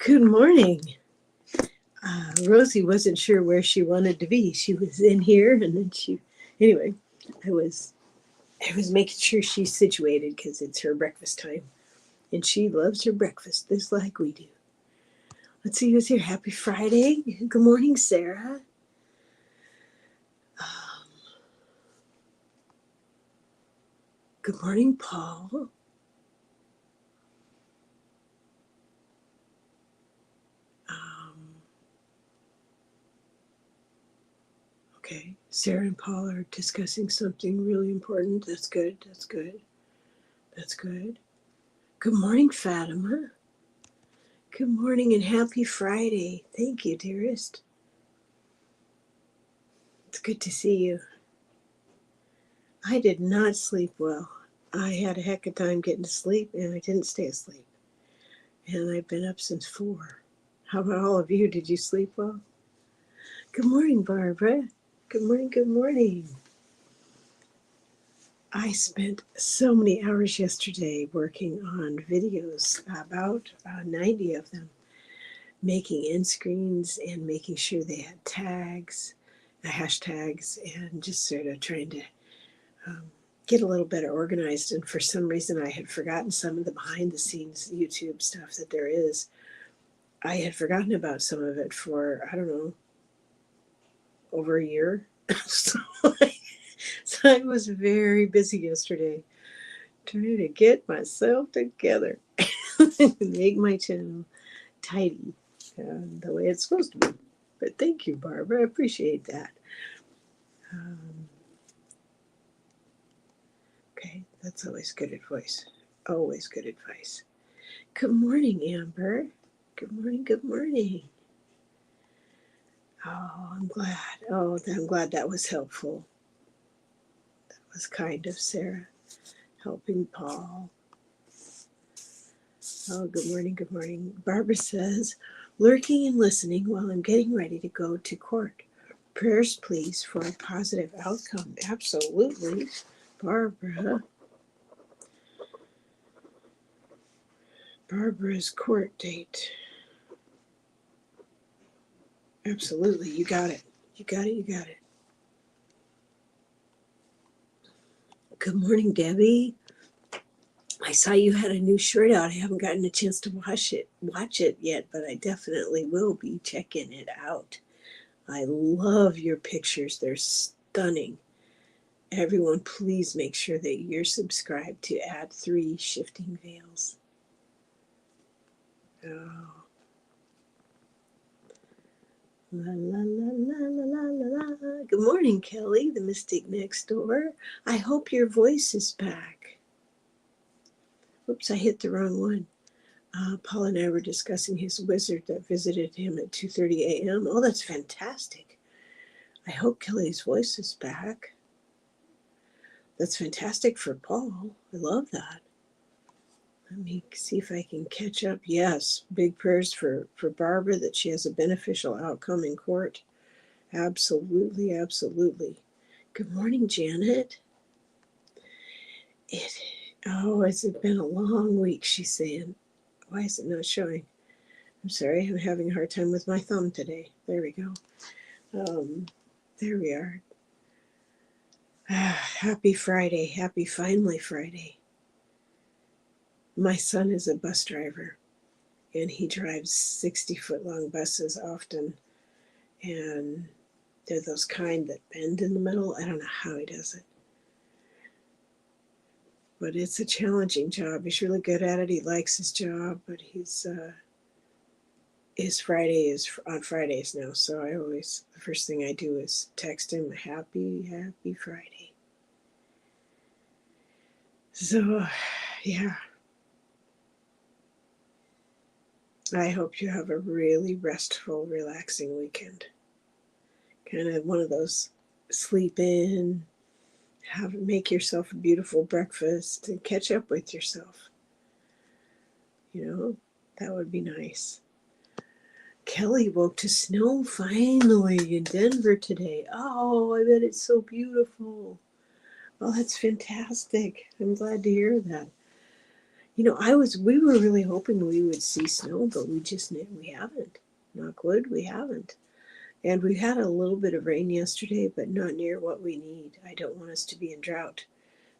Good morning. Rosie wasn't sure where she wanted to be. She was in here, and then anyway, I was, I was making sure she's situated because it's her breakfast time, and she loves her breakfast just like we do. Let's see who's here. Happy Friday. Good morning, Sarah. Um, Good morning, Paul. Um, okay, Sarah and Paul are discussing something really important. That's good. That's good. That's good. Good morning, Fatima. Good morning and happy Friday. Thank you, dearest. It's good to see you. I did not sleep well. I had a heck of a time getting to sleep and I didn't stay asleep. And I've been up since 4. How about all of you? Did you sleep well? Good morning, Barbara. Good morning, good morning. I spent so many hours yesterday working on videos, about 90 of them, making end screens and making sure they had tags, hashtags, and just sort of trying to um, get a little better organized. And for some reason, I had forgotten some of the behind the scenes YouTube stuff that there is. I had forgotten about some of it for, I don't know, over a year. so, so I was very busy yesterday trying to get myself together and make my channel tidy the way it's supposed to be. But thank you, Barbara. I appreciate that. Um, okay, that's always good advice. Always good advice. Good morning, Amber. Good morning, good morning. Oh, I'm glad. Oh, I'm glad that was helpful. That was kind of Sarah helping Paul. Oh, good morning, good morning. Barbara says, lurking and listening while I'm getting ready to go to court. Prayers, please, for a positive outcome. Absolutely, Barbara. Barbara's court date. Absolutely, you got it. You got it, you got it. Good morning, Debbie. I saw you had a new shirt out. I haven't gotten a chance to watch it yet, but I definitely will be checking it out. I love your pictures. They're stunning. Everyone, please make sure that you're subscribed to Add 3 Shifting Veils. Oh. La la la la la la la. Good morning, Kelly, the mystic next door. I hope your voice is back. Oops, I hit the wrong one. Paul and I were discussing his wizard that visited him at 2:30 a.m. Oh, that's fantastic. I hope Kelly's voice is back. That's fantastic for Paul. I love that. Let me see if I can catch up. Yes, big prayers for Barbara that she has a beneficial outcome in court. Absolutely, absolutely. Good morning, Janet. Has it been a long week, she's saying. Why is it not showing? I'm sorry, I'm having a hard time with my thumb today. There we go. There we are. Happy Friday. Happy finally Friday. My son is a bus driver, and he drives 60-foot long buses often, and they're those kind that bend in the middle. I don't know how he does it, but it's a challenging job. He's really good at it. He likes his job, but his Friday is on Fridays now, so the first thing I do is text him, happy Friday. So, yeah. I hope you have a really restful, relaxing weekend. Kind of one of those sleep in, make yourself a beautiful breakfast, and catch up with yourself. That would be nice. Kelly woke to snow finally in Denver today. Oh, I bet it's so beautiful. Oh, that's fantastic. I'm glad to hear that. We were really hoping we would see snow, but we haven't. Knock wood, we haven't. And we had a little bit of rain yesterday, but not near what we need. I don't want us to be in drought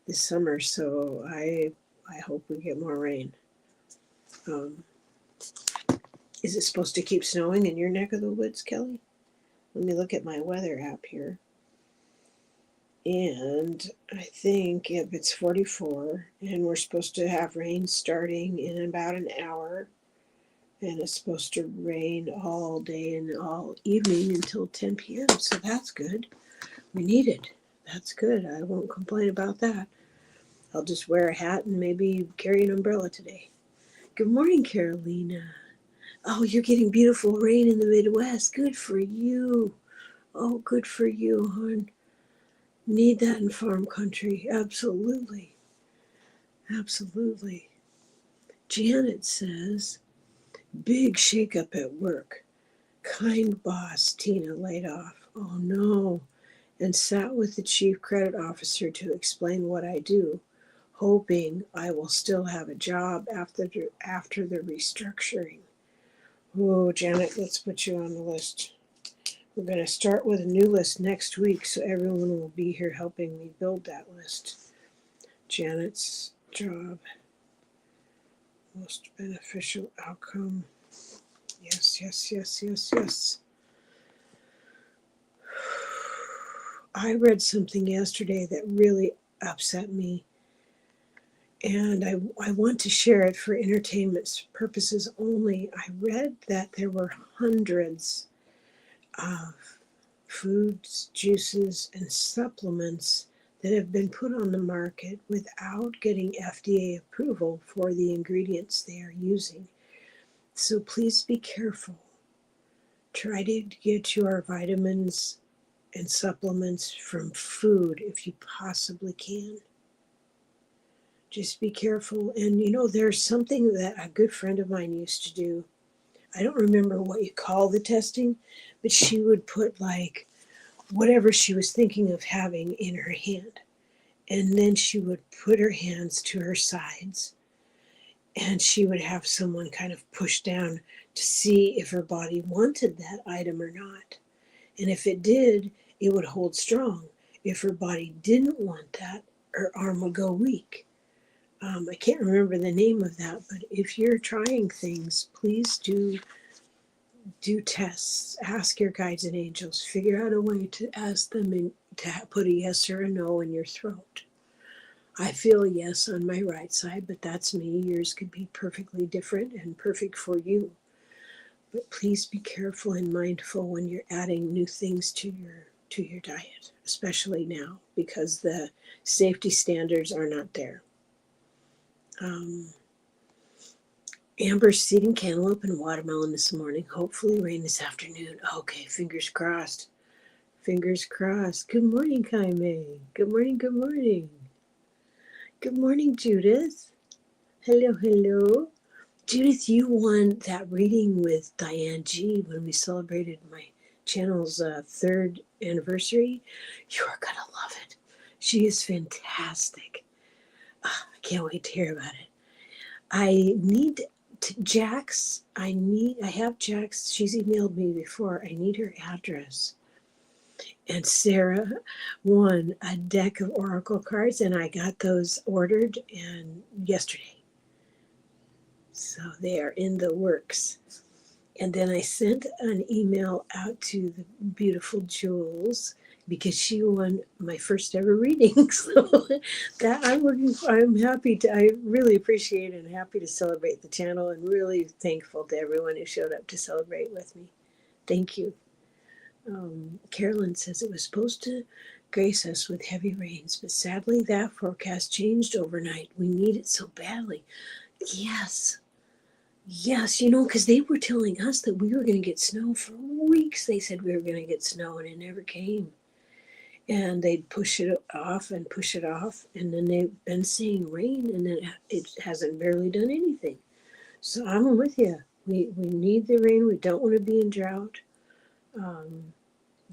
this summer, so I hope we get more rain. Um, is it supposed to keep snowing in your neck of the woods, Kelly? Let me look at my weather app here. And I think if it's 44, and we're supposed to have rain starting in about an hour, and it's supposed to rain all day and all evening until 10 p.m. So that's good. We need it. That's good. I won't complain about that. I'll just wear a hat and maybe carry an umbrella today. Good morning, Carolina. Oh, you're getting beautiful rain in the Midwest. Good for you. Oh, good for you, hon. Need that in farm country. Absolutely. Absolutely. Janet says, big shakeup at work. Kind boss Tina laid off. Oh no. And sat with the chief credit officer to explain what I do, hoping I will still have a job after the restructuring. Oh, Janet, let's put you on the list. We're going to start with a new list next week, so everyone will be here helping me build that list. Janet's job, most beneficial outcome. Yes, yes, yes, yes, yes. I read something yesterday that really upset me, and I want to share it for entertainment purposes only. I read that there were hundreds of foods, juices, and supplements that have been put on the market without getting FDA approval for the ingredients they are using. So please be careful. Try to get your vitamins and supplements from food if you possibly can. Just be careful. And there's something that a good friend of mine used to do. I don't remember what you call the testing, but she would put like whatever she was thinking of having in her hand. And then she would put her hands to her sides and she would have someone kind of push down to see if her body wanted that item or not. And if it did, it would hold strong. If her body didn't want that, her arm would go weak. I can't remember the name of that, but if you're trying things, please do tests. Ask your guides and angels. Figure out a way to ask them to put a yes or a no in your throat. I feel a yes on my right side, but that's me. Yours could be perfectly different and perfect for you. But please be careful and mindful when you're adding new things to your diet, especially now because the safety standards are not there. Amber's seeding cantaloupe and watermelon this morning. Hopefully rain this afternoon. Okay, fingers crossed. Fingers crossed. Good morning, Kaime. Good morning, good morning. Good morning, Judith. Hello, hello. Judith, you won that reading with Diane G when we celebrated my channel's third anniversary. You're going to love it. She is fantastic. I can't wait to hear about it. I need Jax. I have Jax. She's emailed me before. I need her address. And Sarah won a deck of oracle cards, and I got those ordered yesterday. So they are in the works. And then I sent an email out to the beautiful Jules because she won my first ever reading. So that I'm happy to, I really appreciate and happy to celebrate the channel and really thankful to everyone who showed up to celebrate with me. Thank you. Carolyn says it was supposed to grace us with heavy rains, but sadly that forecast changed overnight. We need it so badly. Yes, because they were telling us that we were going to get snow for weeks. They said we were going to get snow and it never came. And they'd push it off and push it off. And then they've been seeing rain and then it hasn't barely done anything. So I'm with you. We need the rain. We don't want to be in drought.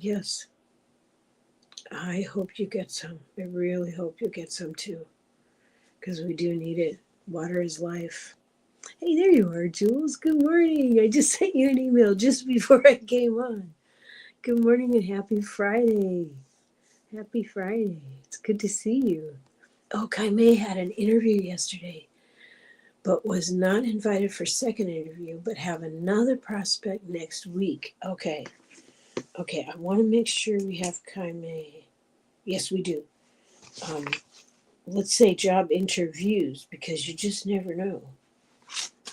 Yes, I hope you get some. I really hope you get some too, because we do need it. Water is life. Hey, there you are, Jules. Good morning. I just sent you an email just before I came on. Good morning and happy Friday. Happy Friday. It's good to see you. Oh, Kai May had an interview yesterday, but was not invited for second interview, but have another prospect next week. Okay. I want to make sure we have Kai May. Yes, we do. Um, let's say job interviews, because you just never know.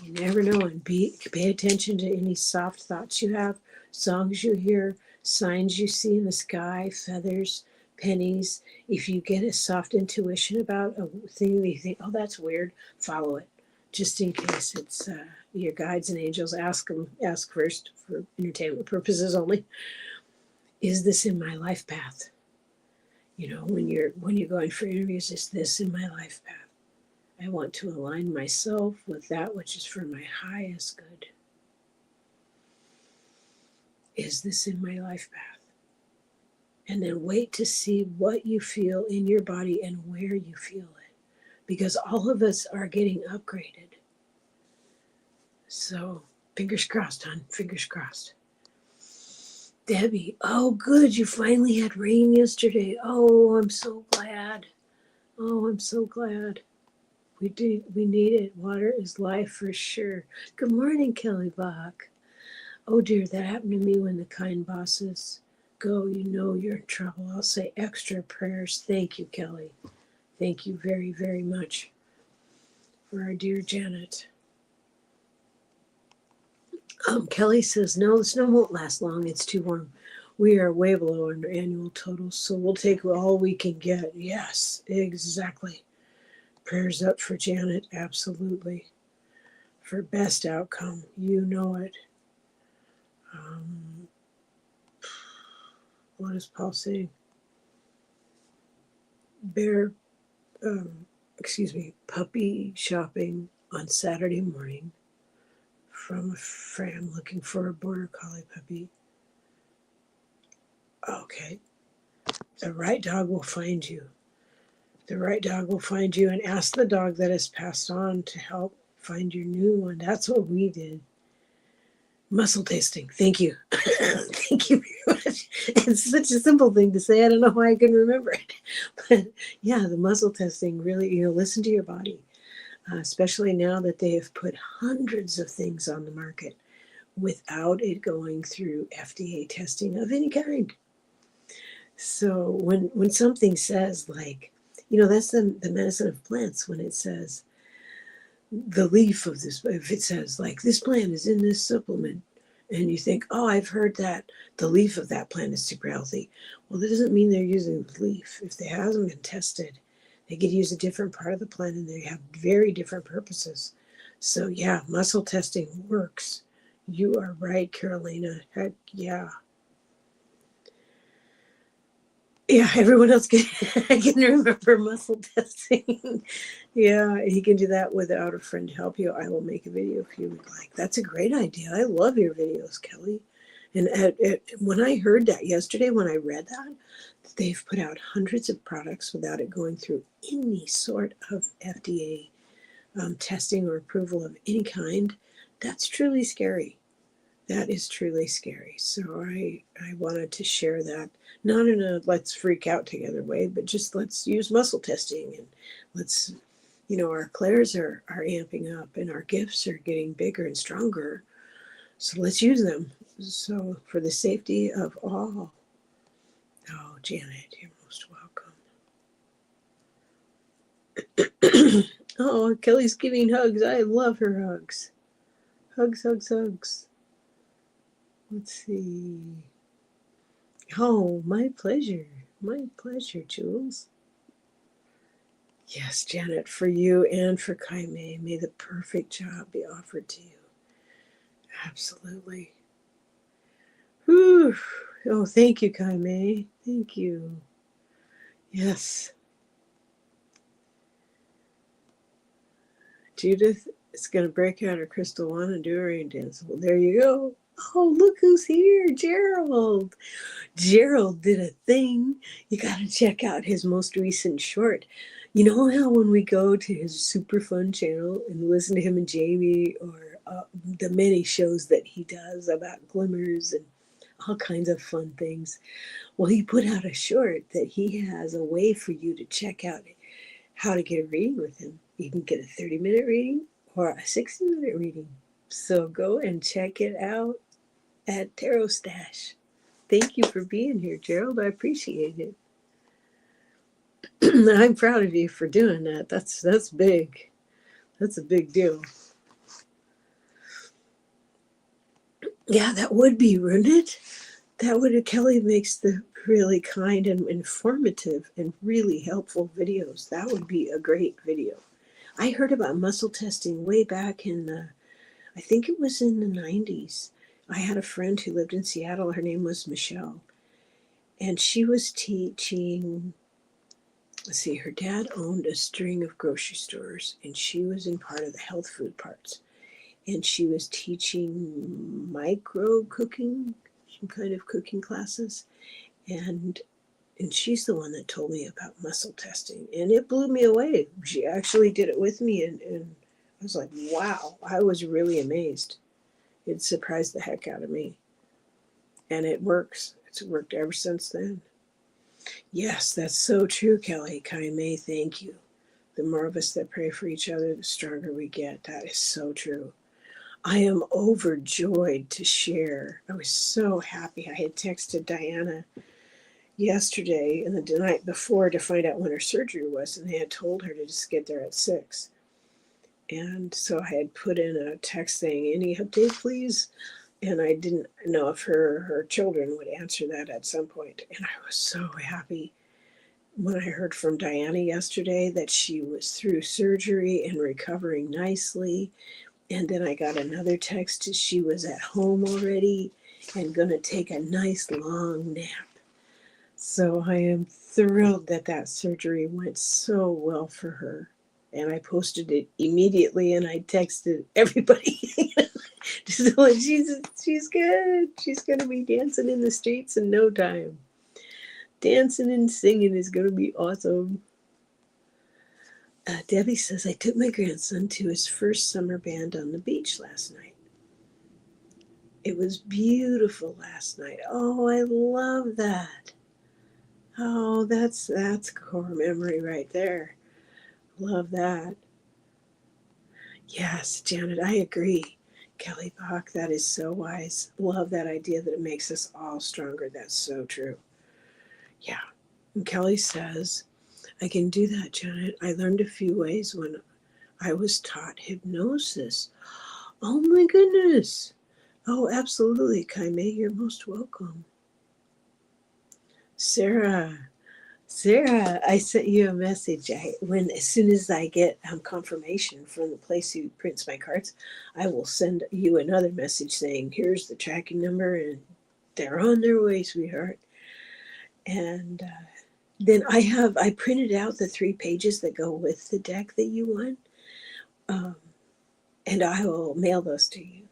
You never know, and pay attention to any soft thoughts you have, songs you hear, signs you see in the sky, feathers, pennies. If you get a soft intuition about a thing that you think, oh, that's weird, follow it, just in case it's your guides and angels. Ask first for entertainment purposes only. Is this in my life path? You know, when you're going for interviews, is this in my life path? I want to align myself with that which is for my highest good. Is this in my life path? And then wait to see what you feel in your body and where you feel it. Because all of us are getting upgraded. So, fingers crossed, hon. Fingers crossed. Debbie, oh good, you finally had rain yesterday. Oh, I'm so glad. Oh, I'm so glad. We need it. Water is life for sure. Good morning, Kelly Bach. Oh dear, that happened to me when the kind bosses go, you know you're in trouble. I'll say extra prayers. Thank you, Kelly. Thank you very, very much for our dear Janet. Kelly says, no, the snow won't last long. It's too warm. We are way below our annual totals, so we'll take all we can get. Yes, exactly. Prayers up for Janet, absolutely. For best outcome, you know it. What is Paul saying? Puppy shopping on Saturday morning from a friend looking for a border collie puppy. Okay. The right dog will find you. The right dog will find you, and ask the dog that has passed on to help find your new one. That's what we did. Muscle testing. Thank you. Thank you very much. It's such a simple thing to say. I don't know why I can remember it. But yeah, the muscle testing really, listen to your body, especially now that they have put hundreds of things on the market without it going through FDA testing of any kind. So when something says like, that's the medicine of plants, when it says the leaf of this, if it says like this plant is in this supplement, and you think, oh, I've heard that the leaf of that plant is super healthy. Well, that doesn't mean they're using the leaf. If they hasn't been tested, they could use a different part of the plant, and they have very different purposes. So yeah, muscle testing works. You are right, Carolina. Heck yeah. Yeah, everyone else can, I can remember muscle testing. Yeah, he can do that without a friend to help you. I will make a video if you would like. That's a great idea. I love your videos, Kelly. And when I heard that yesterday, when I read that, they've put out hundreds of products without it going through any sort of FDA testing or approval of any kind. That's truly scary. That is truly scary. So I wanted to share that, not in a let's freak out together way, but just let's use muscle testing, and let's, our clairs are amping up, and our gifts are getting bigger and stronger. So let's use them. So for the safety of all. Oh, Janet, you're most welcome. Oh, Kelly's giving hugs. I love her hugs. Hugs, hugs, hugs. Let's see. Oh, my pleasure. My pleasure, Jules. Yes, Janet, for you and for Kai May, may the perfect job be offered to you. Absolutely. Whew. Oh, thank you, Kai May. Thank you. Yes. Judith is going to break out her crystal wand and do a rain dance. Well, there you go. Oh, look who's here, Gerald. Gerald did a thing. You got to check out his most recent short. You know how when we go to his super fun channel and listen to him and Jamie, or the many shows that he does about glimmers and all kinds of fun things. Well, he put out a short that he has a way for you to check out how to get a reading with him. You can get a 30-minute reading or a 60-minute reading. So go and check it out at Tarot Stash. Thank you for being here, Gerald. I appreciate it. I'm proud of you for doing that. That's big. That's a big deal. Yeah, that would be, wouldn't it? That would. Kelly makes the really kind and informative and really helpful videos. That would be a great video. I heard about muscle testing way back in I think it was in the 90s. I had a friend who lived in Seattle. Her name was Michelle. And she was teaching, let's see, her dad owned a string of grocery stores, and she was in part of the health food parts. And she was teaching micro cooking, some kind of cooking classes. And she's the one that told me about muscle testing. And it blew me away. She actually did it with me, and I was like, wow, I was really amazed. It surprised the heck out of me. And it works. It's worked ever since then. Yes, that's so true, Kelly. Kai May, thank you. The more of us that pray for each other, the stronger we get. That is so true. I am overjoyed to share. I was so happy. I had texted Diana yesterday and the night before to find out when her surgery was, and they had told her to just get there at 6. And so I had put in a text saying, any update, please? And I didn't know if her children would answer that at some point. And I was so happy when I heard from Diana yesterday that she was through surgery and recovering nicely. And then I got another text, she was at home already and going to take a nice long nap. So I am thrilled that that surgery went so well for her. And I posted it immediately, and I texted everybody. Just like, she's good. She's going to be dancing in the streets in no time. Dancing and singing is going to be awesome. Debbie says, I took my grandson to his first summer band on the beach last night. It was beautiful last night. Oh, I love that. Oh, that's core memory right there. Love that. Yes, Janet, I agree. Kelly Bach, that is so wise. Love that idea that it makes us all stronger. That's so true. Yeah. And Kelly says, I can do that, Janet. I learned a few ways when I was taught hypnosis. Oh my goodness. Oh, absolutely, Kaime. You're most welcome. Sarah, I sent you a message. As soon as I get confirmation from the place who prints my cards, I will send you another message saying, here's the tracking number, and they're on their way, sweetheart. And then I printed out the 3 pages that go with the deck that you won, and I will mail those to you.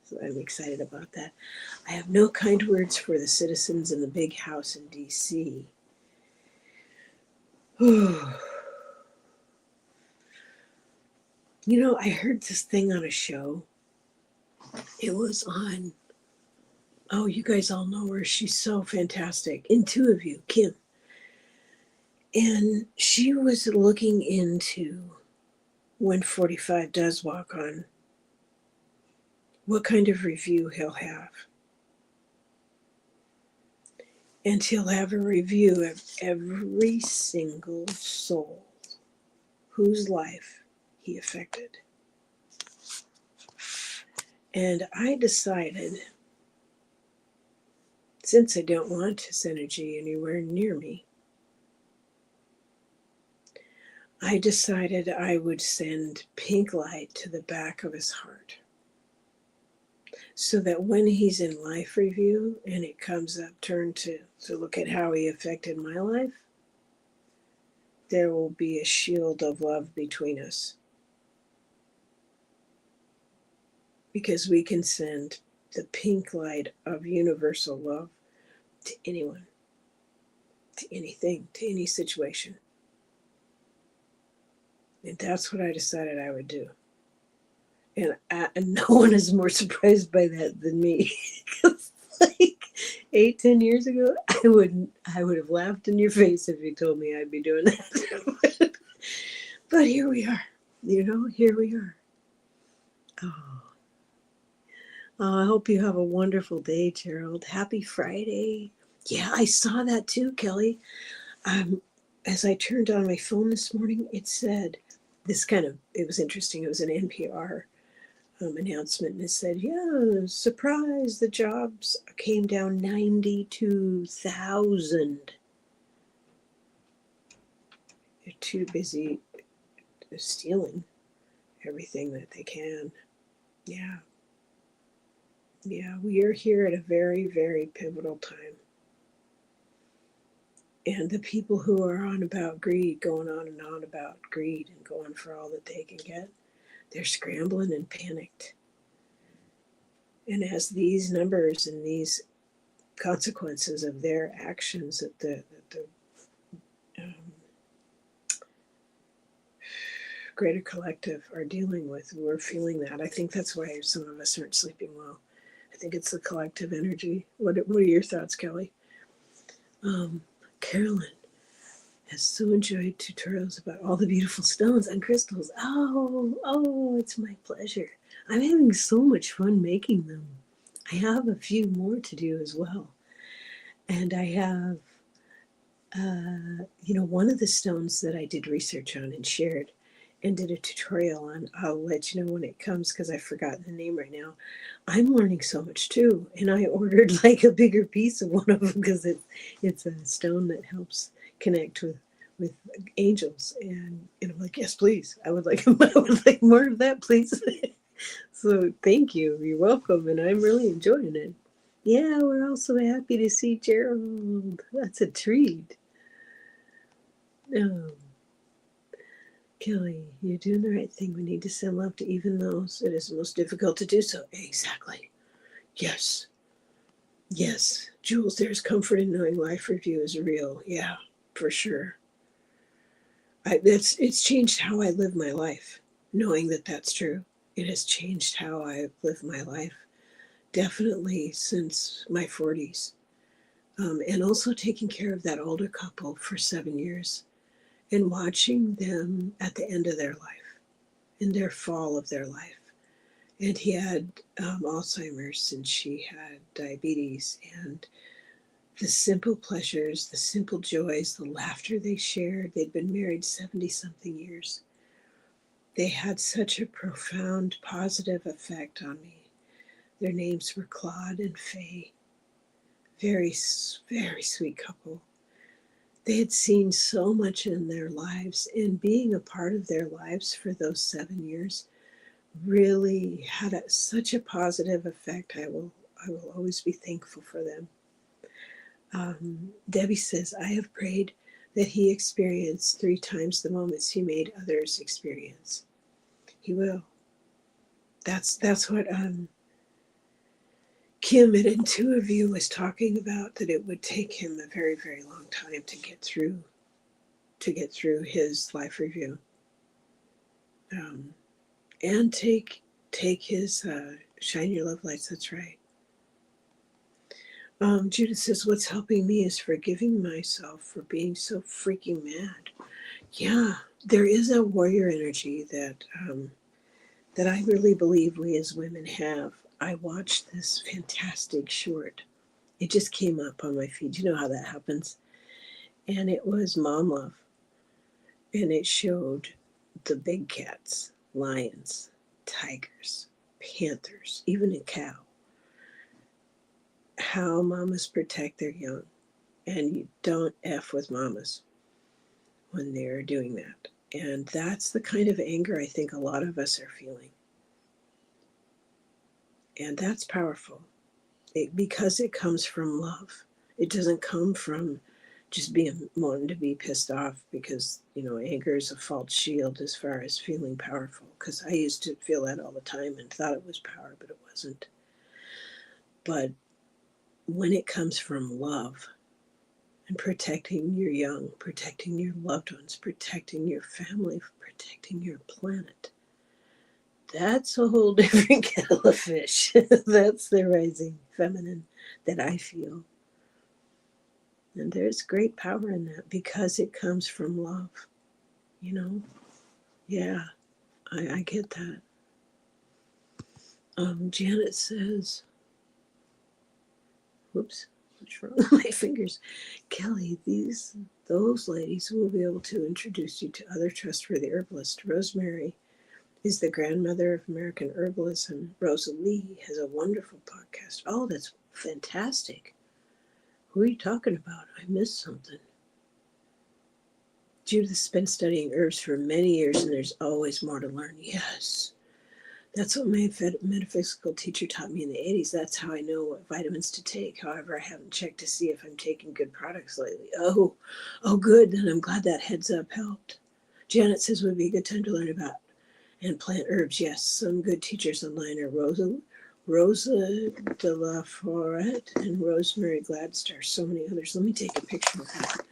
So I'm excited about that. I have no kind words for the citizens in the big house in D.C. You know, I heard this thing on a show. It was on, oh, you guys all know her. She's so fantastic. In 2 of you, Kim. And she was looking into when 45 does walk on, what kind of review he'll have. And he'll have a review of every single soul whose life he affected. And I decided, since I don't want his energy anywhere near me, I decided I would send pink light to the back of his heart, so that when he's in life review and it comes up turn to look at how he affected my life, there will be a shield of love between us. Because we can send the pink light of universal love to anyone, to anything, to any situation. And that's what I decided I would do. And no one is more surprised by that than me. 'Cause like 8, 10 years ago, I would have laughed in your face if you told me I'd be doing that. But here we are. Here we are. Oh, I hope you have a wonderful day, Gerald. Happy Friday. Yeah, I saw that too, Kelly. Um, as I turned on my phone this morning, it said it was interesting. It was an NPR announcement, and it said, yeah, surprise, the jobs came down 92,000. They're too busy stealing everything that they can. Yeah. Yeah, we are here at a very, very pivotal time. And the people who are on about greed, going on and on about greed and going for all that they can get, they're scrambling and panicked. And as these numbers and these consequences of their actions that the um, greater collective are dealing with, we're feeling that. I think that's why some of us aren't sleeping well. I think it's the collective energy. What are your thoughts, Kelly? Carolyn has so enjoyed tutorials about all the beautiful stones and crystals. Oh, it's my pleasure. I'm having so much fun making them. I have a few more to do as well. And I have, one of the stones that I did research on and shared and did a tutorial on. I'll let you know when it comes because I've forgotten the name right now. I'm learning so much too. And I ordered like a bigger piece of one of them because it's a stone that helps connect with angels. And I'm like, yes, please. I would like more of that, please. So thank you. You're welcome. And I'm really enjoying it. Yeah, we're also happy to see Gerald. That's a treat. Um, Kelly, you're doing the right thing. We need to send love to even those it is most difficult to do so. Exactly. Yes. Yes. Jules, there's comfort in knowing life review is real. Yeah, for sure. It's changed how I live my life, knowing that that's true. It has changed how I live my life, definitely since my 40s. And also taking care of that older couple for 7 years and watching them at the end of their life, in their fall of their life. And he had Alzheimer's and she had diabetes. And the simple pleasures, the simple joys, the laughter they shared, they'd been married 70 something years. They had such a profound positive effect on me. Their names were Claude and Faye. Very, very sweet couple. They had seen so much in their lives, and being a part of their lives for those 7 years really had such a positive effect. I will always be thankful for them. Debbie says, I have prayed that he experience 3 times the moments he made others experience. He will. That's what Kim at 2 of you was talking about, that it would take him a very, very long time to get through his life review. And take his shine your love lights. That's right. Judith says, what's helping me is forgiving myself for being so freaking mad. Yeah, there is a warrior energy that I really believe we as women have. I watched this fantastic short. It just came up on my feed. You know how that happens. And it was Mom Love. And it showed the big cats, lions, tigers, panthers, even a cow. How mamas protect their young. And you don't F with mamas when they're doing that. And that's the kind of anger I think a lot of us are feeling. And that's powerful because it comes from love. It doesn't come from just wanting to be pissed off because, anger is a false shield as far as feeling powerful. Because I used to feel that all the time and thought it was power, but it wasn't. But when it comes from love, and protecting your young, protecting your loved ones, protecting your family, protecting your planet. That's a whole different kettle of fish. That's the rising feminine that I feel. And there's great power in that because it comes from love, you know? Yeah, I get that. Janet says, whoops, what's wrong with my fingers? Kelly, those ladies will be able to introduce you to other trustworthy herbalists. Rosemary is the grandmother of American herbalism. Rosa Lee has a wonderful podcast. Oh, that's fantastic. Who are you talking about? I missed something. Judith's been studying herbs for many years, and there's always more to learn. Yes. That's what my metaphysical teacher taught me in the 80s. That's how I know what vitamins to take. However, I haven't checked to see if I'm taking good products lately. Oh, good. Then I'm glad that heads up helped. Janet says would be a good time to learn about and plant herbs. Yes, some good teachers online are Rosa de la Forette and Rosemary Gladstar. So many others. Let me take a picture of that.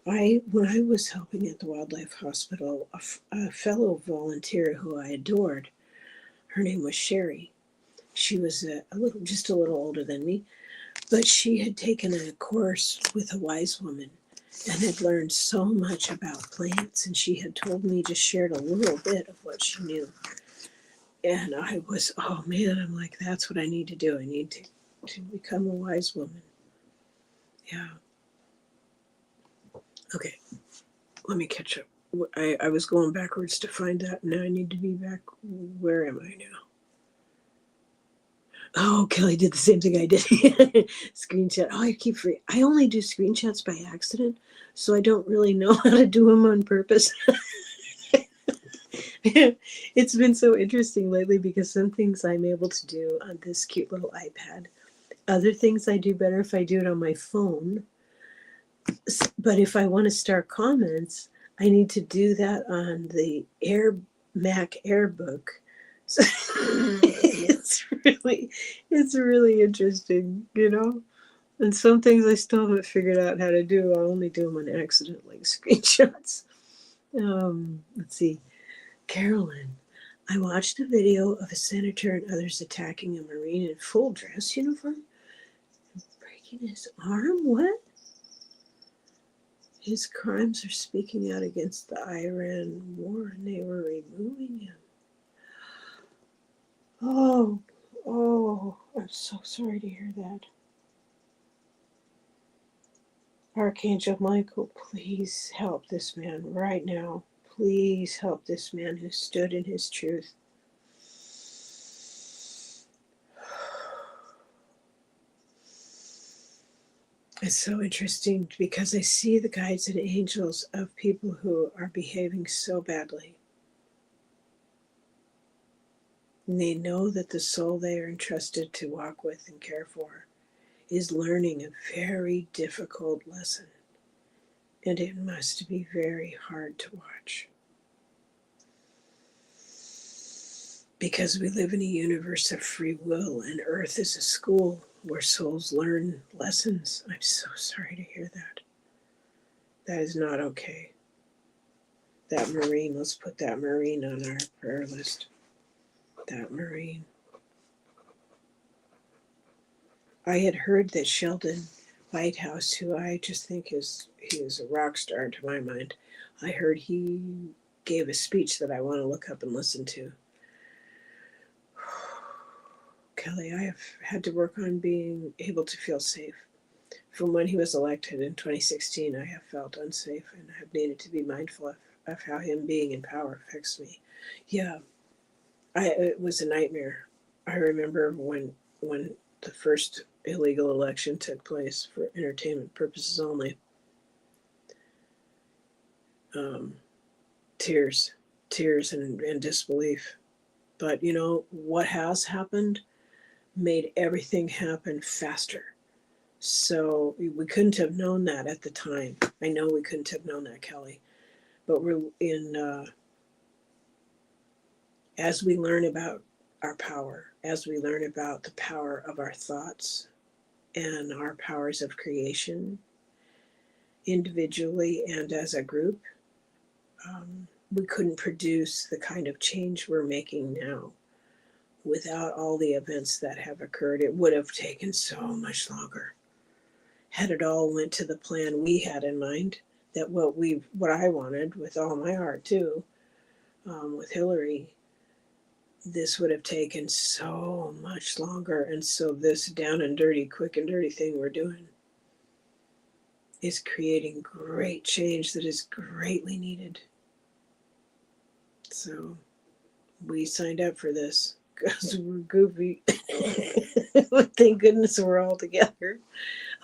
When I was helping at the Wildlife Hospital, a fellow volunteer who I adored, her name was Sherry. She was just a little older than me, but she had taken a course with a wise woman and had learned so much about plants. And she had told me, just shared a little bit of what she knew. And I was, oh man, I'm like, that's what I need to do. I need to become a wise woman. Yeah. Okay. Let me catch up. I was going backwards to find that. Now I need to be back. Where am I now? Oh, Kelly did the same thing I did. Screenshot. Oh, I only do screenshots by accident, so I don't really know how to do them on purpose. It's been so interesting lately because some things I'm able to do on this cute little iPad. Other things I do better if I do it on my phone. But if I want to start comments, I need to do that on the Mac AirBook. So it's really interesting, you know? And some things I still haven't figured out how to do. I only do them on accident, like screenshots. Let's see. Carolyn, I watched a video of a senator and others attacking a Marine in full dress uniform, breaking his arm. What? His crimes are speaking out against the Iran war, and they were removing him. Oh, I'm so sorry to hear that. Archangel Michael, please help this man right now. Please help this man who stood in his truth. It's so interesting because I see the guides and angels of people who are behaving so badly. And they know that the soul they are entrusted to walk with and care for is learning a very difficult lesson. And it must be very hard to watch. Because we live in a universe of free will, and Earth is a school where souls learn lessons. I'm so sorry to hear that. That is not okay. That Marine, let's put that Marine on our prayer list. That Marine. I had heard that Sheldon Whitehouse, who I just think he is a rock star to my mind, I heard he gave a speech that I want to look up and listen to. Kelly, I have had to work on being able to feel safe. From when he was elected in 2016, I have felt unsafe and have needed to be mindful of how him being in power affects me. Yeah, it was a nightmare. I remember when the first illegal election took place for entertainment purposes only. Tears and disbelief. But you know, what has happened made everything happen faster. So we couldn't have known that at the time. I know we couldn't have known that, Kelly. But we're as we learn about our power, as we learn about the power of our thoughts and our powers of creation individually and as a group, we couldn't produce the kind of change we're making now without all the events that have occurred. It would have taken so much longer. Had it all went to the plan we had in mind, that what I wanted with all my heart too, with Hillary, this would have taken so much longer. And so this down and dirty, quick and dirty thing we're doing is creating great change that is greatly needed. So we signed up for this because we're goofy. Thank goodness we're all together.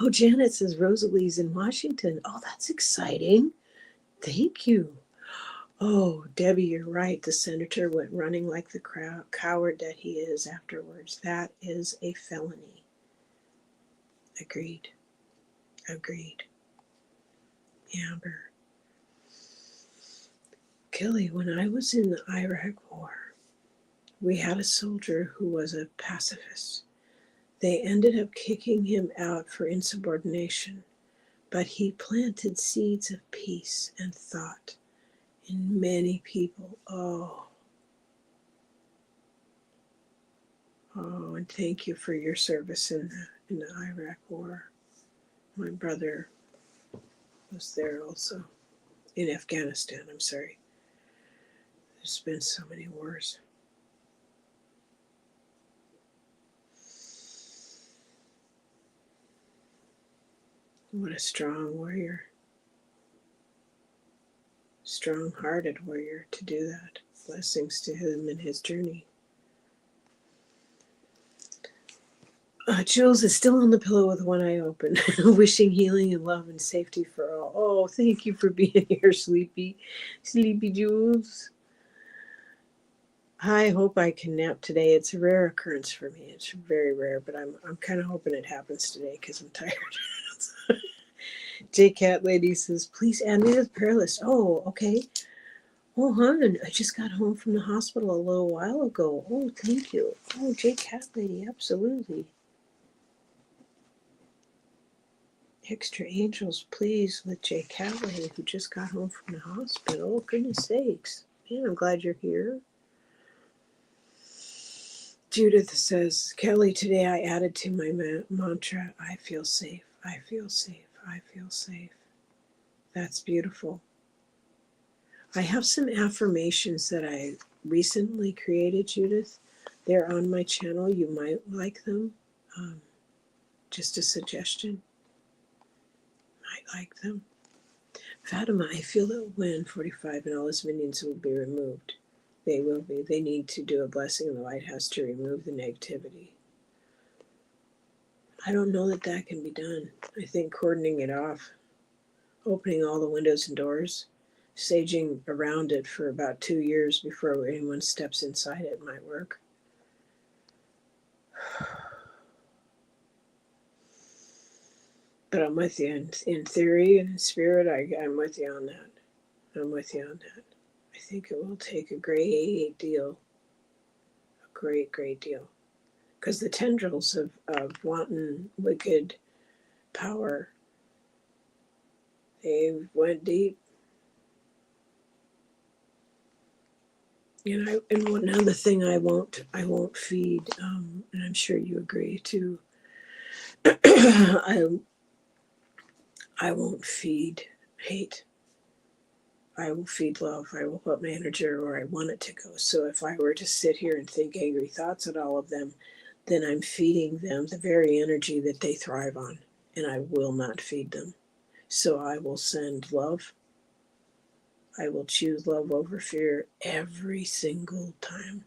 Oh, Janet says Rosalie's in Washington. Oh, that's exciting. Thank you. Oh, Debbie, you're right. The senator went running like the coward that he is afterwards. That is a felony. Agreed. Amber. Kelly, when I was in the Iraq War, we had a soldier who was a pacifist. They ended up kicking him out for insubordination, but he planted seeds of peace and thought in many people. Oh, and thank you for your service in the Iraq War. My brother was there also. In Afghanistan, I'm sorry. There's been so many wars. What a strong warrior. Strong-hearted warrior to do that. Blessings to him and his journey. Jules is still on the pillow with one eye open, wishing healing and love and safety for all. Oh, thank you for being here, Sleepy Jules. I hope I can nap today. It's a rare occurrence for me. It's very rare, but I'm kind of hoping it happens today because I'm tired. J Cat Lady says, please add me to the prayer list. Oh, okay. Oh, hon, I just got home from the hospital a little while ago. Oh, thank you. Oh, J Cat Lady, absolutely. Extra angels, please, with J Cat Lady, who just got home from the hospital. Oh, goodness sakes. Man, I'm glad you're here. Judith says, Kelly, today I added to my mantra, I feel safe, I feel safe, I feel safe. That's beautiful. I have some affirmations that I recently created, Judith. They're on my channel. You might like them. Just a suggestion. Might like them. Fatima, I feel that when 45 and all his minions will be removed, they will be. They need to do a blessing in the White House to remove the negativity. I don't know that that can be done. I think cordoning it off, opening all the windows and doors, saging around it for about 2 years before anyone steps inside it might work. But I'm with you in theory and in spirit. I'm with you on that. I'm with you on that. I think it will take a great deal, a great deal. Because the tendrils of wanton, wicked power, they went deep. And one other thing I won't feed, and I'm sure you agree too. I won't feed hate. I will feed love. I will put my energy where I want it to go. So if I were to sit here and think angry thoughts at all of them, then I'm feeding them the very energy that they thrive on, and I will not feed them. So I will send love. I will choose love over fear every single time.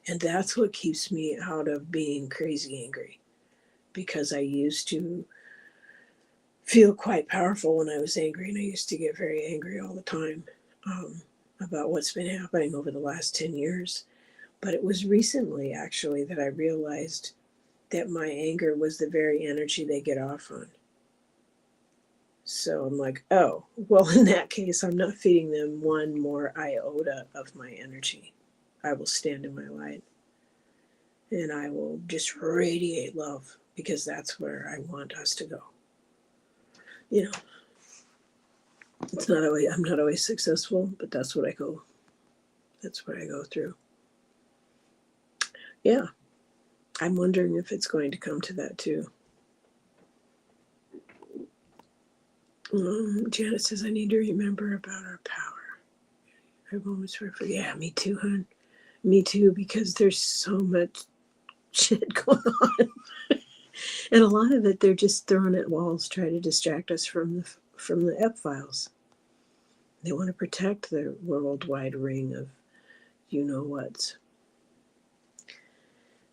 And that's what keeps me out of being crazy angry, because I used to feel quite powerful when I was angry, and I used to get very angry all the time about what's been happening over the last 10 years. But it was recently, actually, that I realized that my anger was the very energy they get off on. So I'm like, oh, well, in that case, I'm not feeding them one more iota of my energy. I will stand in my light, and I will just radiate love, because that's where I want us to go. You know, It's not always, I'm not always successful, but that's what I go through. Yeah, I'm wondering if it's going to come to that too. Janet says, I need to remember about our power. I have moments for, yeah, me too, hon. Me too, because there's so much shit going on. And a lot of it, they're just throwing at walls, trying to distract us from the Ep files. They want to protect the worldwide ring of you know what's.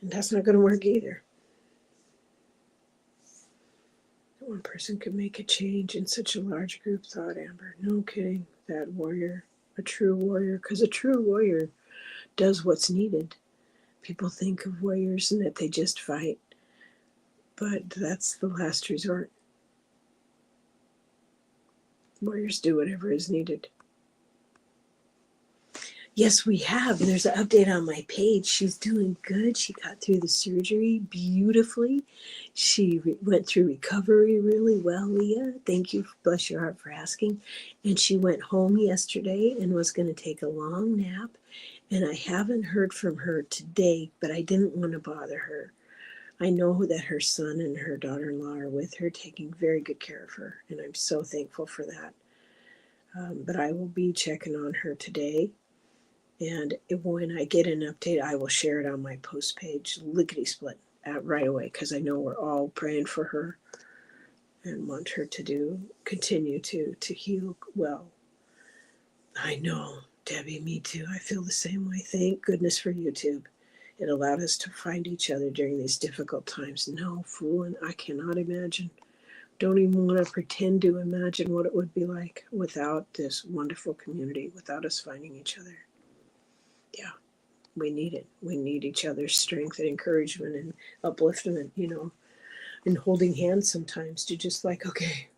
And that's not going to work either. One person could make a change in such a large group, thought Amber. No kidding. That warrior, a true warrior, because a true warrior does what's needed. People think of warriors and that they just fight, but that's the last resort. Warriors do whatever is needed. Yes, we have. There's an update on my page. She's doing good. She got through the surgery beautifully. She went through recovery really well, Leah. Thank you, bless your heart, for asking. And she went home yesterday and was going to take a long nap. And I haven't heard from her today, but I didn't want to bother her. I know that her son and her daughter-in-law are with her, taking very good care of her. And I'm so thankful for that. But I will be checking on her today. And when I get an update, I will share it on my post page, lickety split, right away, because I know we're all praying for her and want her to continue to heal well. I know, Debbie, me too. I feel the same way. Thank goodness for YouTube. It allowed us to find each other during these difficult times. No, fooling, I cannot imagine. Don't even want to pretend to imagine what it would be like without this wonderful community, without us finding each other. Yeah, we need it. We need each other's strength and encouragement and upliftment, and holding hands sometimes to just like, okay,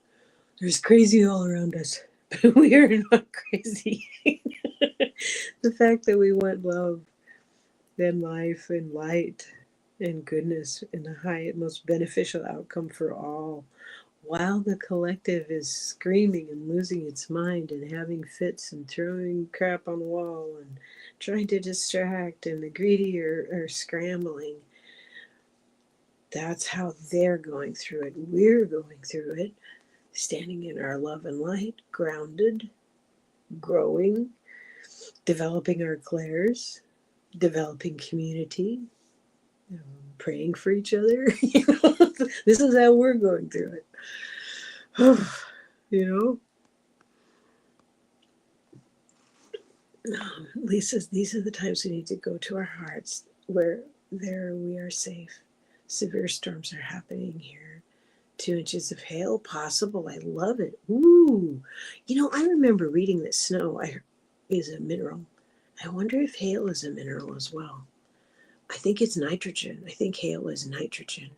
there's crazy all around us, but we are not crazy. The fact that we want love and life and light and goodness and the most beneficial outcome for all, while the collective is screaming and losing its mind and having fits and throwing crap on the wall and trying to distract, and the greedy are scrambling. That's how they're going through it. We're going through it, standing in our love and light, grounded, growing, developing our clairs, developing community, praying for each other. This is how we're going through it. Lisa, these are the times we need to go to our hearts, where there we are safe. Severe storms are happening here. 2 inches of hail possible. I love it. Ooh. I remember reading that snow is a mineral. I wonder if hail is a mineral as well. I think it's nitrogen. I think hail is nitrogen.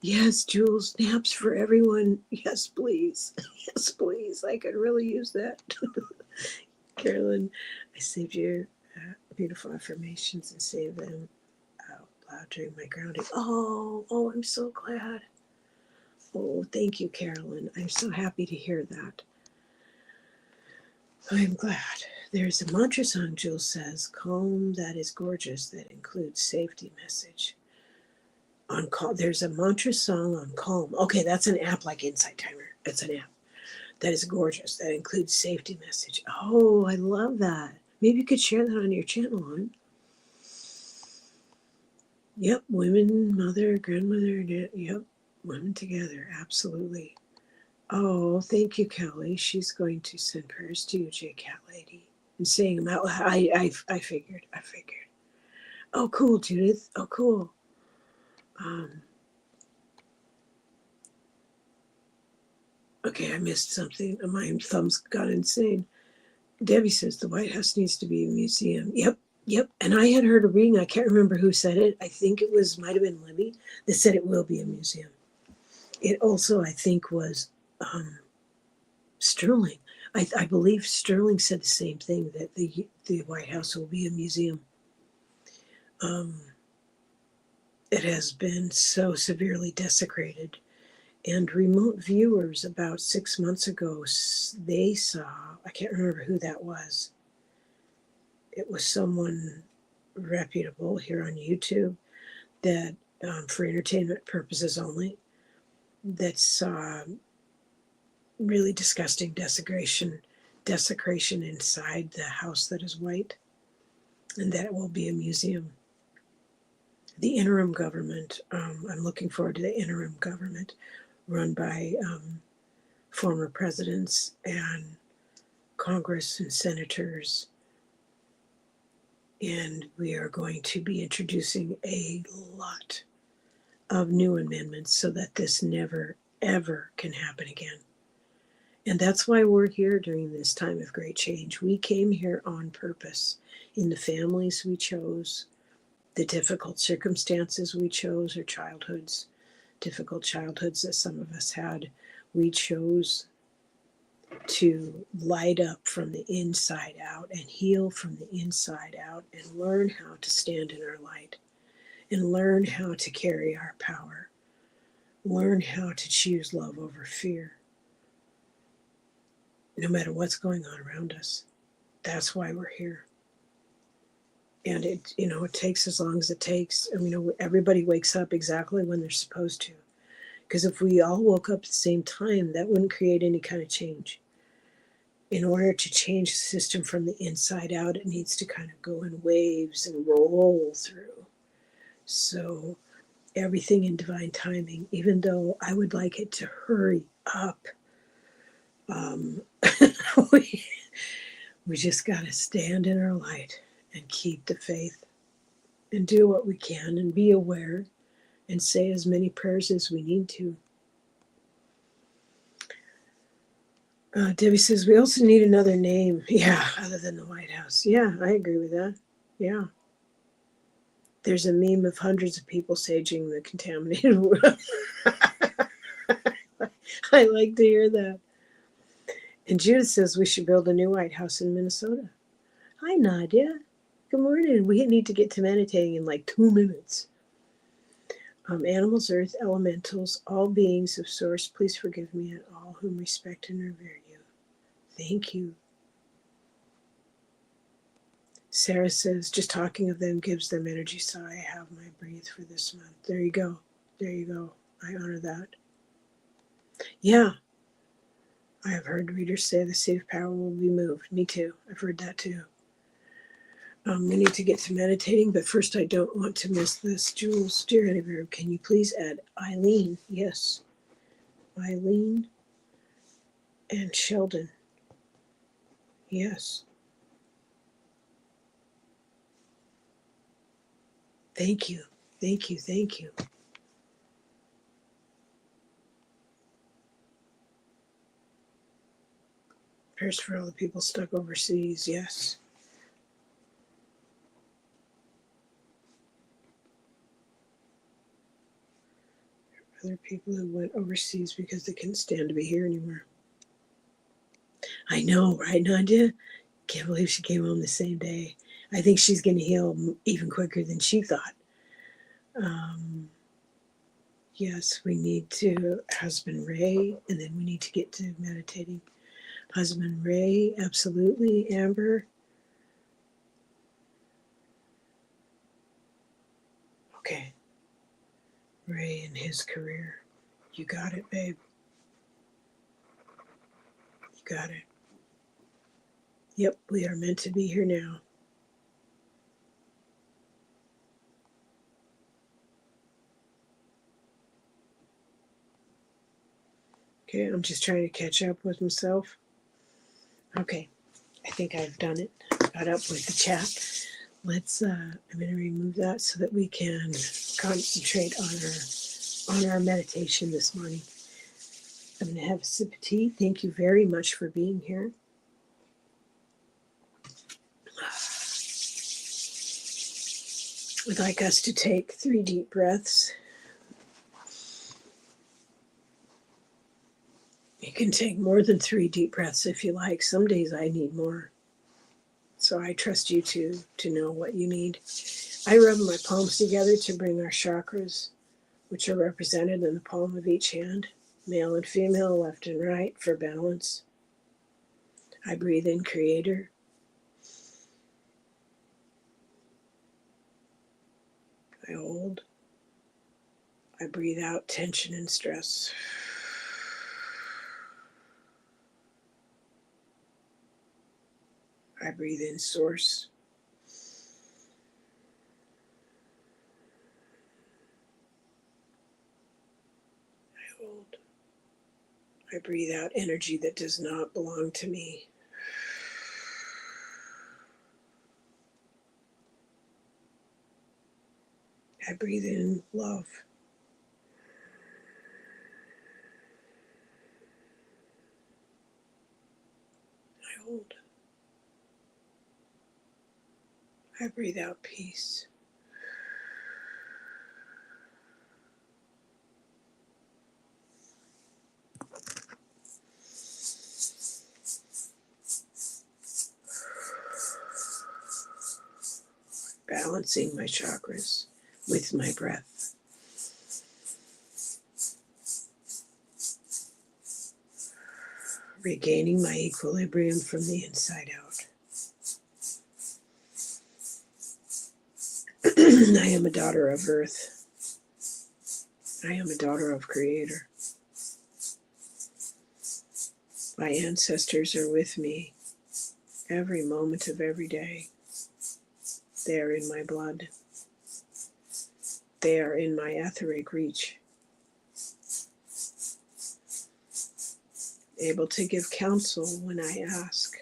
Yes, Jules, naps for everyone. Yes, please. Yes, please. I could really use that. Carolyn, I saved your beautiful affirmations and saved them out loud during my grounding. Oh, I'm so glad. Oh, thank you, Carolyn. I'm so happy to hear that. I'm glad. There's a mantra song, Jules says, calm that is gorgeous, that includes safety message. On calm, there's a mantra song on calm. Okay, that's an app like Insight Timer. It's an app. That is gorgeous. That includes safety message. Oh, I love that. Maybe you could share that on your channel, hon. Yep, women, mother, grandmother, yep, women together, absolutely. Oh, thank you, Kelly. She's going to send prayers to you, J Cat Lady, and saying them out loud. I figured. Oh, cool, Judith. Oh, cool. Okay, I missed something. My thumb's got insane. Debbie says the White House needs to be a museum. Yep. And I had heard a reading. I can't remember who said it. I think it might have been Libby that said it will be a museum. It also, I think, was Sterling. I believe Sterling said the same thing, that the White House will be a museum. It has been so severely desecrated, And remote viewers about 6 months ago, they saw, I can't remember who that was. It was someone reputable here on YouTube that, for entertainment purposes only, that saw really disgusting desecration inside the house that is white, and that it will be a museum. The interim government, I'm looking forward to the interim government run by former presidents and Congress and senators. And we are going to be introducing a lot of new amendments so that this never, ever can happen again. And that's why we're here during this time of great change. We came here on purpose in the families we chose, the difficult circumstances we chose, or childhoods, difficult childhoods that some of us had. We chose to light up from the inside out and heal from the inside out and learn how to stand in our light and learn how to carry our power, learn how to choose love over fear, no matter what's going on around us. That's why we're here. And it takes as long as it takes. And everybody wakes up exactly when they're supposed to. Because if we all woke up at the same time, that wouldn't create any kind of change. In order to change the system from the inside out, it needs to kind of go in waves and roll through. So everything in divine timing, even though I would like it to hurry up, we just got to stand in our light and keep the faith and do what we can and be aware and say as many prayers as we need to. Debbie says, we also need another name. Yeah, other than the White House. Yeah, I agree with that. Yeah. There's a meme of hundreds of people saging the contaminated wood. I like to hear that. And Judith says we should build a new White House in Minnesota. Hi, Nadia. Good morning. We need to get to meditating in like 2 minutes. Animals, earth, elementals, all beings of source, please forgive me and all whom respect and revere you. Thank you. Sarah says, just talking of them gives them energy, so I have my breathe for this month. There you go. There you go. I honor that. Yeah. I have heard readers say the seat of power will be moved. Me too. I've heard that too. We need to get to meditating, but first I don't want to miss this. Jules, dear editor, can you please add Eileen? Yes. Eileen and Sheldon. Yes. Thank you. Thank you. Thank you. Prayers for all the people stuck overseas. Yes. Other people who went overseas because they couldn't stand to be here anymore. I know, right, Nadia? Can't believe she came home the same day. I think she's going to heal even quicker than she thought. Yes, we need to husband Ray, and then we need to get to meditating. Husband Ray, absolutely, Amber. Okay. Ray and his career. You got it, babe. You got it. Yep, we are meant to be here now. Okay, I'm just trying to catch up with myself. Okay, I think I've done it. Got up with the chat. Let's, I'm going to remove that so that we can concentrate on our meditation this morning. I'm going to have a sip of tea. Thank you very much for being here. I'd like us to take 3 deep breaths. You can take more than 3 deep breaths if you like. Some days I need more. So I trust you to know what you need. I rub my palms together to bring our chakras, which are represented in the palm of each hand, male and female, left and right for balance. I breathe in Creator. I hold. I breathe out tension and stress. I breathe in Source. I hold. I breathe out energy that does not belong to me. I breathe in love. I hold. I breathe out peace. Balancing my chakras with my breath. Regaining my equilibrium from the inside out. I am a daughter of Earth. I am a daughter of Creator. My ancestors are with me every moment of every day. They are in my blood. They are in my etheric reach. Able to give counsel when I ask.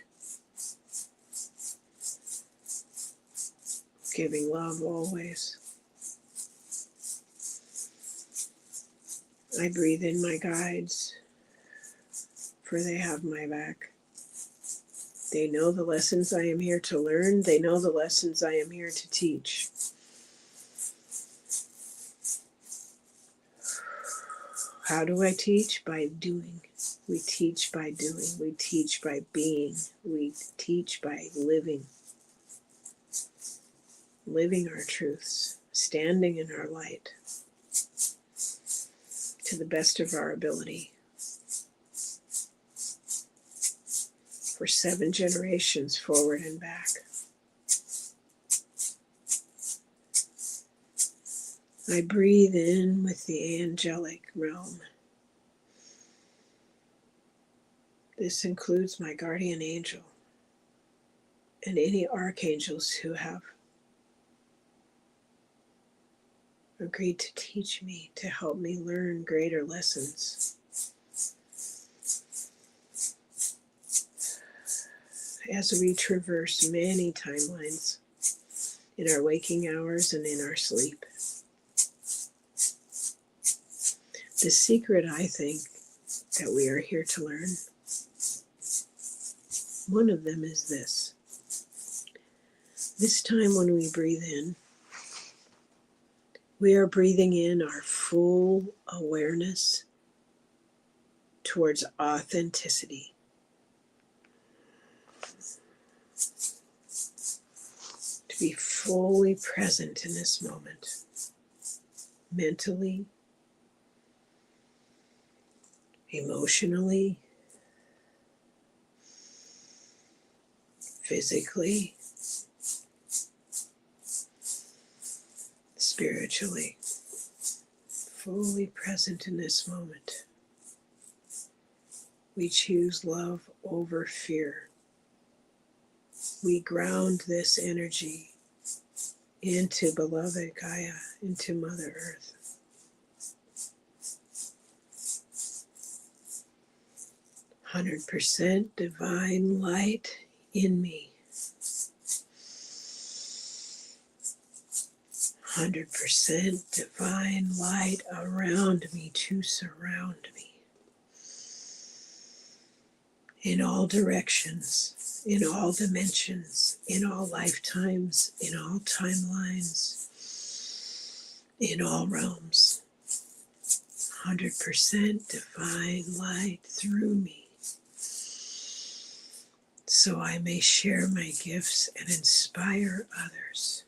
Giving love always. I breathe in my guides, for they have my back. They know the lessons I am here to learn. They know the lessons I am here to teach. How do I teach? By doing. We teach by doing. We teach by being. We teach by living. Living our truths. Standing in our light. To the best of our ability. For 7 generations forward and back. I breathe in with the angelic realm. This includes my guardian angel and any archangels who have agreed to teach me, to help me learn greater lessons. As we traverse many timelines in our waking hours and in our sleep. The secret, I think, that we are here to learn, one of them is this. This time when we breathe in, we are breathing in our full awareness towards authenticity. To be fully present in this moment, mentally, emotionally, physically, spiritually, fully present in this moment. We choose love over fear. We ground this energy into beloved Gaia, into Mother Earth. %, divine light in me. 100% divine light around me to surround me. In all directions, in all dimensions, in all lifetimes, in all timelines, in all realms. 100% divine light through me, so I may share my gifts and inspire others.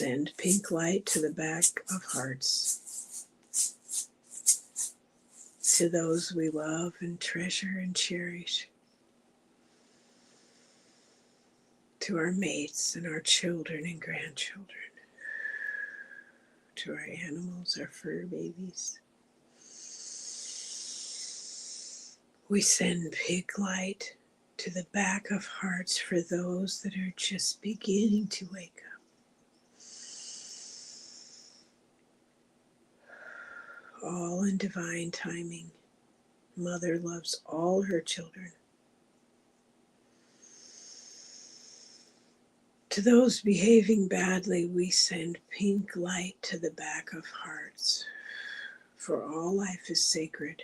send pink light to the back of hearts, to those we love and treasure and cherish, to our mates and our children and grandchildren, to our animals, our fur babies. We send pink light to the back of hearts for those that are just beginning to wake up. All in divine timing. Mother loves all her children. To those behaving badly, we send pink light to the back of hearts, for all life is sacred.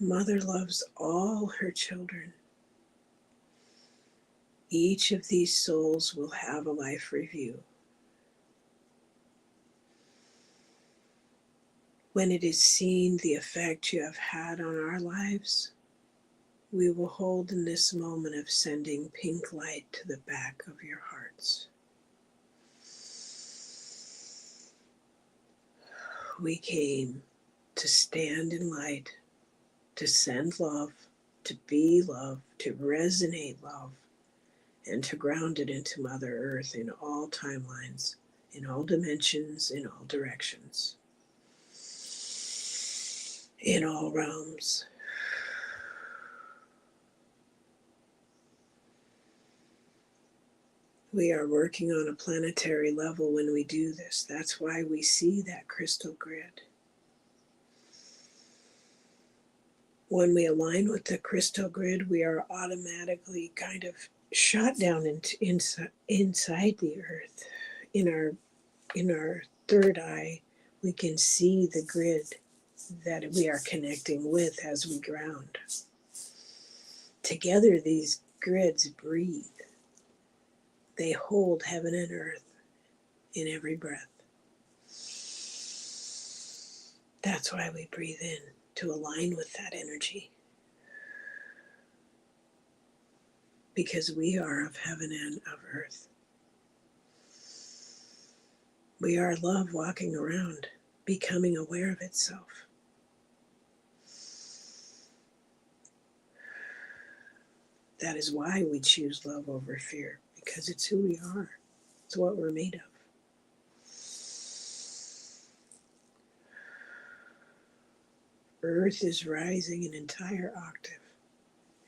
Mother loves all her children. Each of these souls will have a life review. When it is seen the effect you have had on our lives, we will hold in this moment of sending pink light to the back of your hearts. We came to stand in light, to send love, to be love, to resonate love, and to ground it into Mother Earth in all timelines, in all dimensions, in all directions, in all realms. We are working on a planetary level when we do this. That's why we see that crystal grid. When we align with the crystal grid, we are automatically kind of shot down inside the earth. In our third eye, we can see the grid that we are connecting with as we ground. Together, these grids breathe. They hold heaven and earth in every breath. That's why we breathe in, to align with that energy. Because we are of heaven and of earth. We are love walking around, becoming aware of itself. That is why we choose love over fear, because it's who we are. It's what we're made of. Earth is rising an entire octave,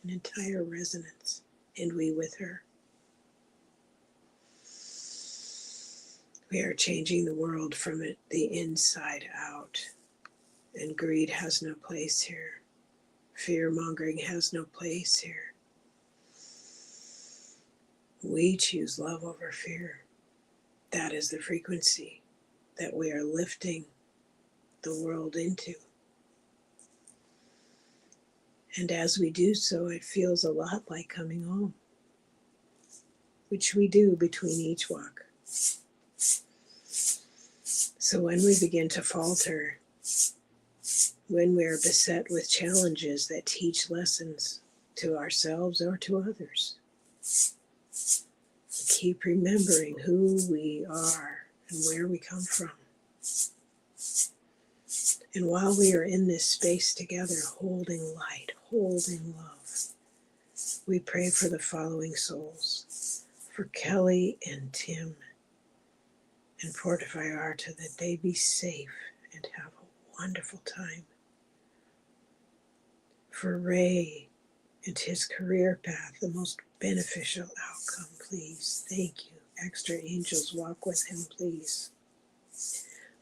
an entire resonance, and we with her. We are changing the world from the inside out, and greed has no place here. Fear-mongering has no place here. We choose love over fear. That is the frequency that we are lifting the world into. And as we do so, it feels a lot like coming home, which we do between each walk. So when we begin to falter, when we are beset with challenges that teach lessons to ourselves or to others, keep remembering who we are and where we come from. And while we are in this space together, holding light, holding love, we pray for the following souls, for Kelly and Tim and Fortify Arta, that they be safe and have a wonderful time. For Ray and his career path, the most beneficial outcome, please. Thank you. Extra angels, walk with him, please.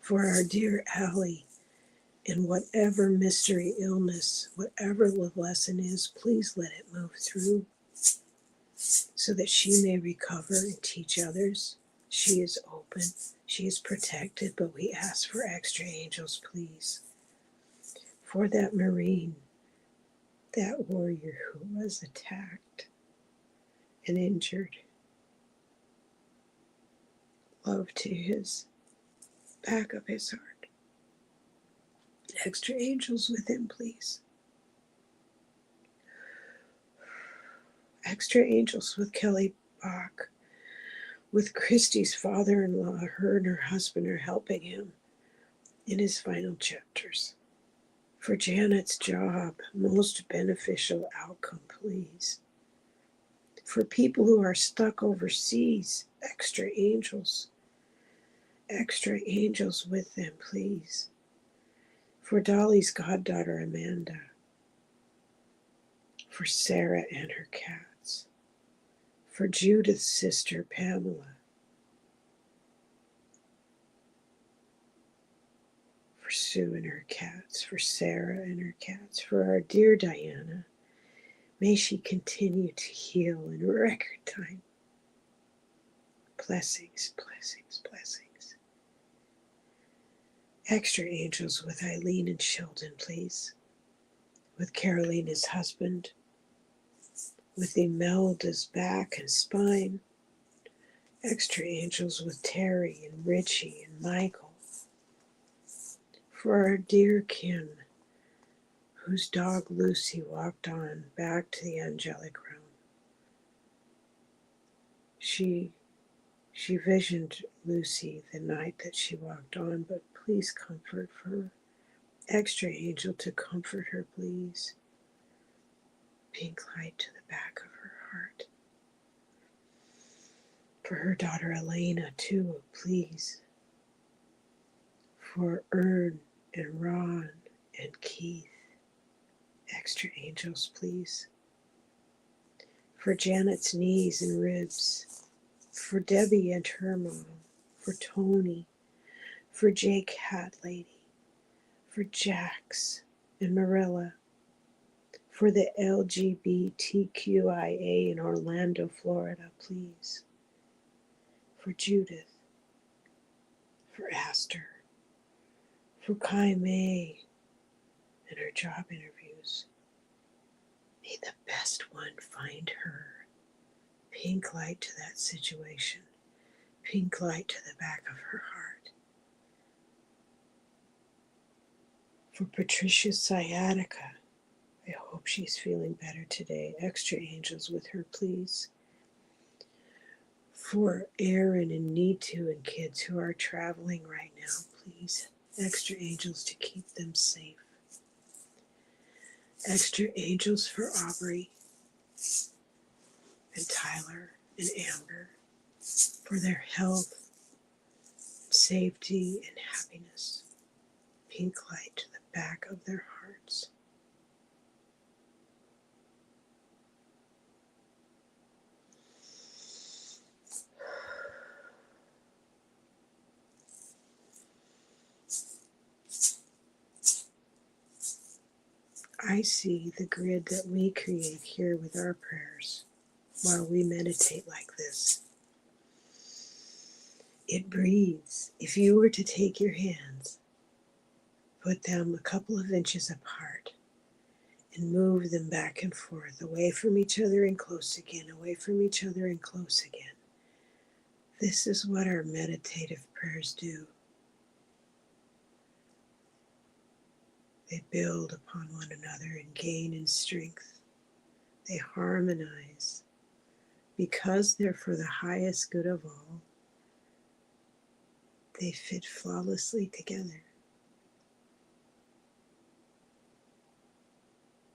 For our dear Allie, in whatever mystery, illness, whatever the lesson is, please let it move through so that she may recover and teach others. She is open, she is protected, but we ask for extra angels, please. For that Marine, that warrior who was attacked and injured, love to his back of his heart. Extra angels with him, please. Extra angels with Kelly Bach, With Christy's father-in-law, her and her husband are helping him in his final chapters. For Janet's job, most beneficial outcome, please. For people who are stuck overseas, extra angels with them, please. For Dolly's goddaughter, Amanda. For Sarah and her cats. For Judith's sister, Pamela. For Sue and her cats. For Sarah and her cats. For our dear Diana. May she continue to heal in record time. Blessings, blessings, blessings. Extra angels with Eileen and Sheldon, please. With Carolina's husband. With Imelda's back and spine. Extra angels with Terry and Richie and Michael. For our dear Kim, whose dog Lucy walked on back to the angelic realm. She visioned Lucy the night that she walked on, but please comfort her. Extra angel to comfort her, please. Pink light to the back of her heart. For her daughter Elena, too, please. For Ern and Ron and Keith. Extra angels, please. For Janet's knees and ribs. For Debbie and her mom. For Tony. For Jake Hat Lady. For Jax and Marilla. For the LGBTQIA in Orlando, Florida, please. For Judith. For Aster. For Kai May and her job interviews. May the best one find her. Pink light to that situation. Pink light to the back of her heart. For Patricia's sciatica. I hope she's feeling better today. Extra angels with her, please. For Aaron and Neetu and kids who are traveling right now, please. Extra angels to keep them safe. Extra angels for Aubrey and Tyler and Amber for their health, safety, and happiness. Pink light to the back of their hearts. I see the grid that we create here with our prayers while we meditate like this. It breathes. If you were to take your hands, put them a couple of inches apart, and move them back and forth, away from each other and close again, away from each other and close again. This is what our meditative prayers do. They build upon one another and gain in strength. They harmonize. Because they're for the highest good of all, they fit flawlessly together.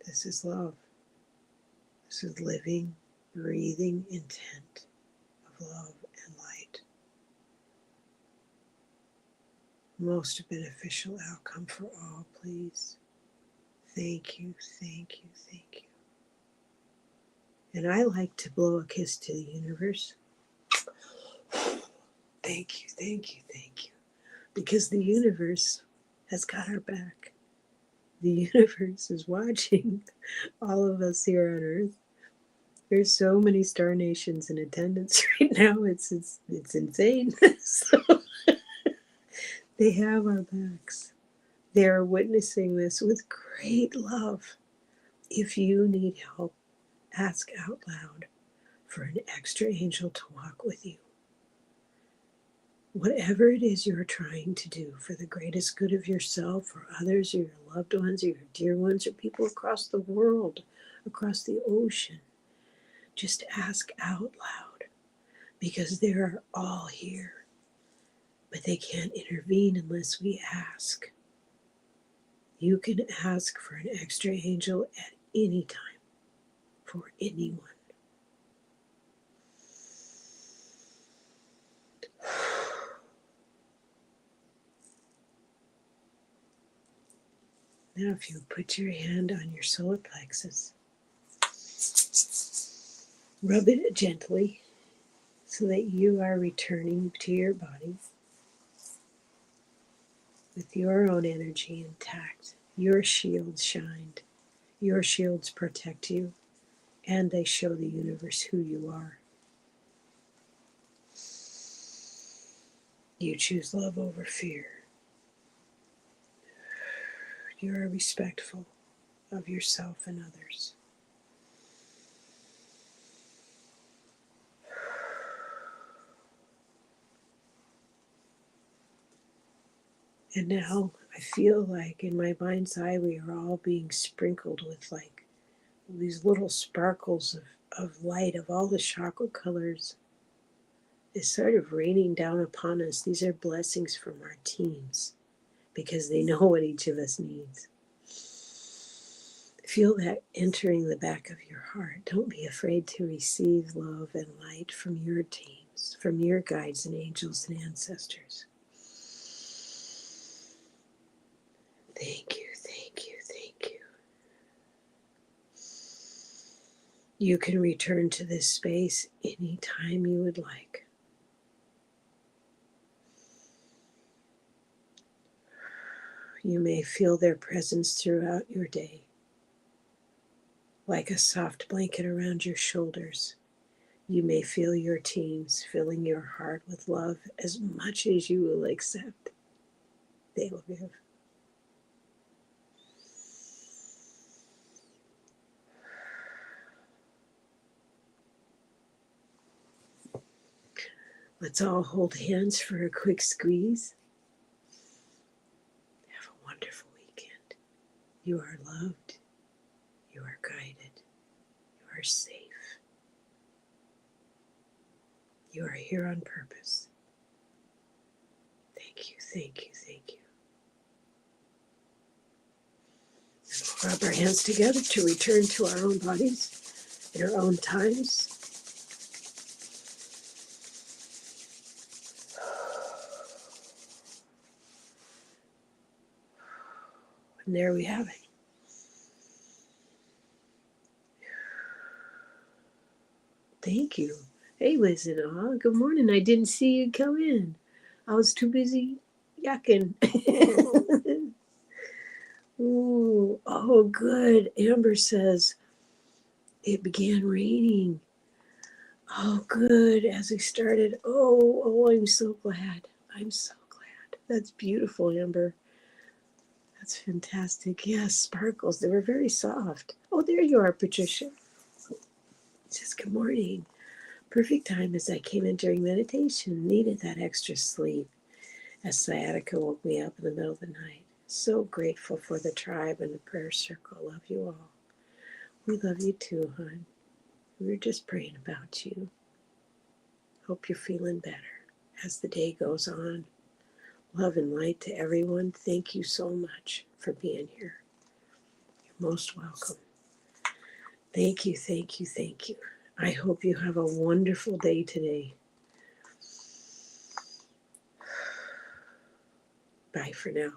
This is love. This is living, breathing intent of love and light. Most beneficial outcome for all, please. Thank you, thank you, thank you. And I like to blow a kiss to the universe. Thank you, thank you, thank you. Because the universe has got our back. The universe is watching all of us here on Earth. There's so many star nations in attendance right now. It's insane. So they have our backs. They are witnessing this with great love. If you need help, ask out loud for an extra angel to walk with you. Whatever it is you're trying to do for the greatest good of yourself or others or your loved ones or your dear ones or people across the world, across the ocean, just ask out loud. because they're all here, but they can't intervene unless we ask. You can ask for an extra angel at any time for anyone. Now, if you put your hand on your solar plexus, rub it gently so that you are returning to your body with your own energy intact. Your shields shined. Your shields protect you, and they show the universe who you are. You choose love over fear. You are respectful of yourself and others. And now I feel like in my mind's eye we are all being sprinkled with like these little sparkles of light of all the chakra colors. Is sort of raining down upon us. These are blessings from our teams because they know what each of us needs. Feel that entering the back of your heart. Don't be afraid to receive love and light from your teams, from your guides and angels and ancestors. Thank you, thank you, thank you. You can return to this space anytime you would like. You may feel their presence throughout your day, like a soft blanket around your shoulders. You may feel your teams filling your heart with love as much as you will accept. They will give. Let's all hold hands for a quick squeeze. Have a wonderful weekend. You are loved. You are guided. You are safe. You are here on purpose. Thank you, thank you, thank you. And we'll rub our hands together to return to our own bodies in our own times. And there we have it. Thank you. Hey, listen, good morning. I didn't see you come in. I was too busy yakking. Ooh, oh, good. Amber says it began raining. Oh, good. As we started. Oh, I'm so glad. I'm so glad. That's beautiful, Amber. That's fantastic. Yes, sparkles. They were very soft. Oh, there you are, Patricia. It says, good morning. Perfect time as I came in during meditation. Needed that extra sleep as sciatica woke me up in the middle of the night. So grateful for the tribe and the prayer circle. Love you all. We love you too, hon. We were just praying about you. Hope you're feeling better as the day goes on. Love and light to everyone. Thank you so much for being here. You're most welcome. Thank you, thank you, thank you. I hope you have a wonderful day today. Bye for now.